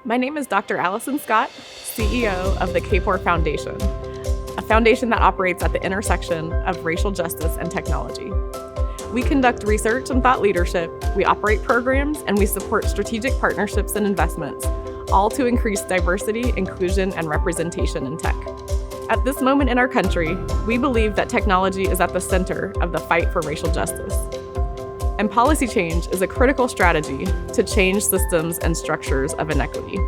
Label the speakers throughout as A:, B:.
A: My name is Dr. Allison Scott, CEO of the Kapor Foundation, a foundation that operates at the intersection of racial justice and technology. We conduct research and thought leadership, we operate programs, and we support strategic partnerships and investments, all to increase diversity, inclusion, and representation in tech. At this moment in our country, we believe that technology is at the center of the fight for racial justice. And policy change is a critical strategy to change systems and structures of inequity.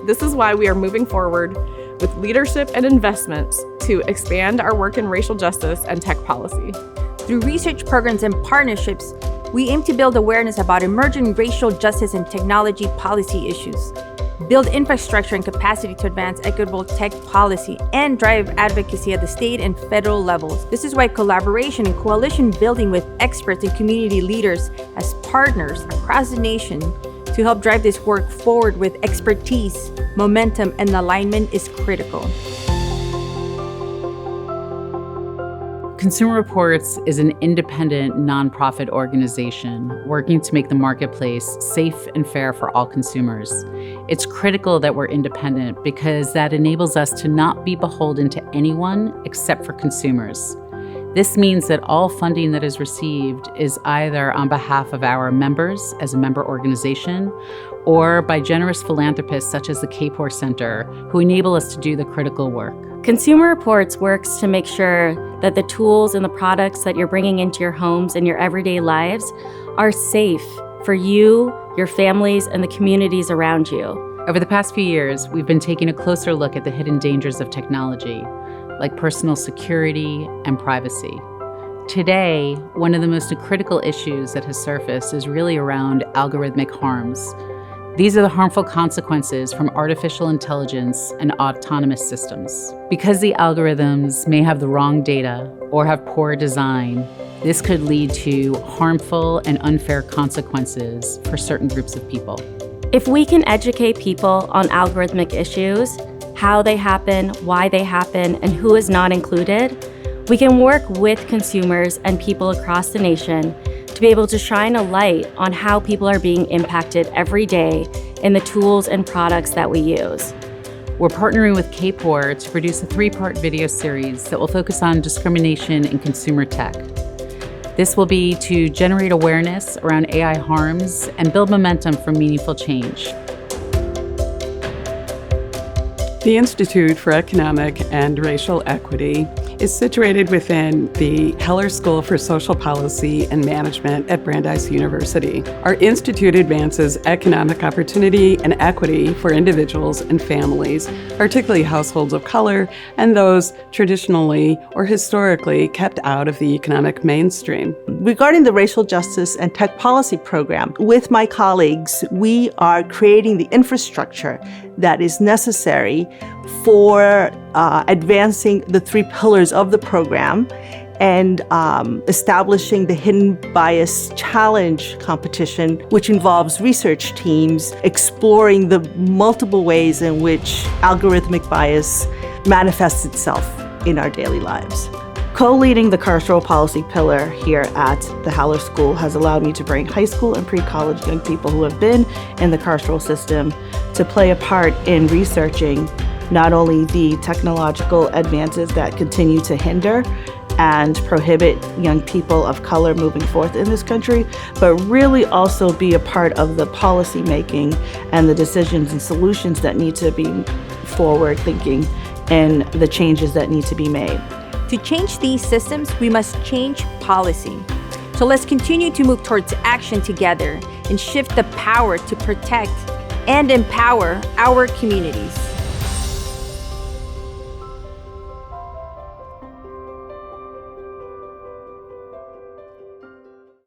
A: This is why we are moving forward with leadership and investments to expand our work in racial justice and tech policy.
B: Through research programs and partnerships, we aim to build awareness about emerging racial justice and technology policy issues, build infrastructure and capacity to advance equitable tech policy, and drive advocacy at the state and federal levels. This is why collaboration and coalition building with experts and community leaders as partners across the nation to help drive this work forward with expertise, momentum, and alignment is critical.
C: Consumer Reports is an independent nonprofit organization working to make the marketplace safe and fair for all consumers. It's critical that we're independent because that enables us to not be beholden to anyone except for consumers. This means that all funding that is received is either on behalf of our members as a member organization or by generous philanthropists such as the Kapor Center, who enable us to do the critical work.
D: Consumer Reports works to make sure that the tools and the products that you're bringing into your homes and your everyday lives are safe for you, your families, and the communities around you.
C: Over the past few years, we've been taking a closer look at the hidden dangers of technology, like personal security and privacy. Today, one of the most critical issues that has surfaced is really around algorithmic harms. These are the harmful consequences from artificial intelligence and autonomous systems. Because the algorithms may have the wrong data or have poor design, this could lead to harmful and unfair consequences for certain groups of people.
D: If we can educate people on algorithmic issues, how they happen, why they happen, and who is not included, we can work with consumers and people across the nation to be able to shine a light on how people are being impacted every day in the tools and products that we use.
C: We're partnering with Kapor to produce a 3-part video series that will focus on discrimination in consumer tech. This will be to generate awareness around AI harms and build momentum for meaningful change.
E: The Institute for Economic and Racial Equity is situated within the Heller School for Social Policy and Management at Brandeis University. Our institute advances economic opportunity and equity for individuals and families, particularly households of color and those traditionally or historically kept out of the economic mainstream.
F: Regarding the Racial Justice and Tech Policy Program, with my colleagues, we are creating the infrastructure that is necessary for advancing the 3 pillars of the program and establishing the Hidden Bias Challenge competition, which involves research teams exploring the multiple ways in which algorithmic bias manifests itself in our daily lives. Co-leading the carceral policy pillar here at the Heller School has allowed me to bring high school and pre-college young people who have been in the carceral system to play a part in researching not only the technological advances that continue to hinder and prohibit young people of color moving forth in this country, but really also be a part of the policy making and the decisions and solutions that need to be forward thinking and the changes that need to be made.
B: To change these systems, we must change policy. So let's continue to move towards action together and shift the power to protect and empower our communities.